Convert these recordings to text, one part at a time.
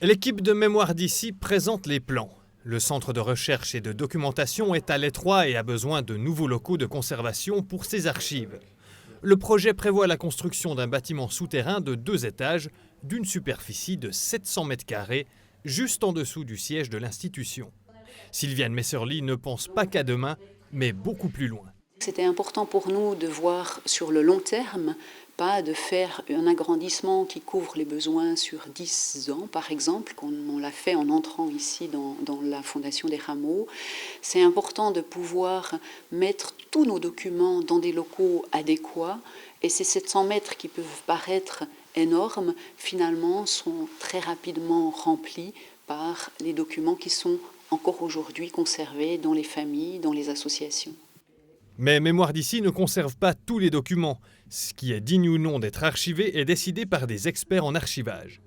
L'équipe de Mémoire d'ici présente les plans. Le centre de recherche et de documentation est à l'étroit et a besoin de nouveaux locaux de conservation pour ses archives. Le projet prévoit la construction d'un bâtiment souterrain de 2 étages, d'une superficie de 700 mètres carrés, juste en dessous du siège de l'institution. Sylviane Messerly ne pense pas qu'à demain, mais beaucoup plus loin. C'était important pour nous de voir sur le long terme, pas de faire un agrandissement qui couvre les besoins sur 10 ans, par exemple, comme on l'a fait en entrant ici dans la Fondation des Rameaux. C'est important de pouvoir mettre tous nos documents dans des locaux adéquats, et ces 700 mètres qui peuvent paraître énormes, finalement, sont très rapidement remplis par les documents qui sont encore aujourd'hui conservés dans les familles, dans les associations. Mais Mémoire d'ici ne conserve pas tous les documents. Ce qui est digne ou non d'être archivé est décidé par des experts en archivage.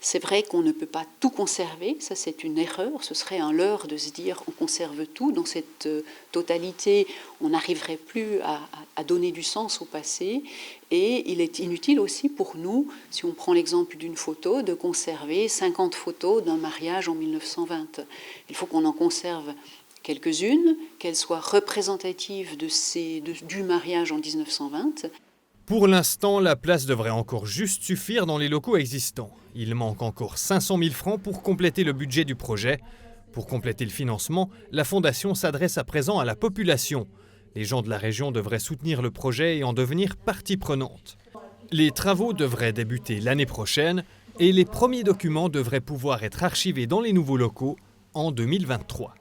C'est vrai qu'on ne peut pas tout conserver, ça c'est une erreur, ce serait un leurre de se dire on conserve tout. Dans cette totalité, on n'arriverait plus à donner du sens au passé, et il est inutile aussi pour nous, si on prend l'exemple d'une photo, de conserver 50 photos d'un mariage en 1920. Il faut qu'on en conserve quelques-unes, qu'elles soient représentatives du mariage en 1920. Pour l'instant, la place devrait encore juste suffire dans les locaux existants. Il manque encore 500 000 francs pour compléter le budget du projet. Pour compléter le financement, la Fondation s'adresse à présent à la population. Les gens de la région devraient soutenir le projet et en devenir partie prenante. Les travaux devraient débuter l'année prochaine et les premiers documents devraient pouvoir être archivés dans les nouveaux locaux en 2023.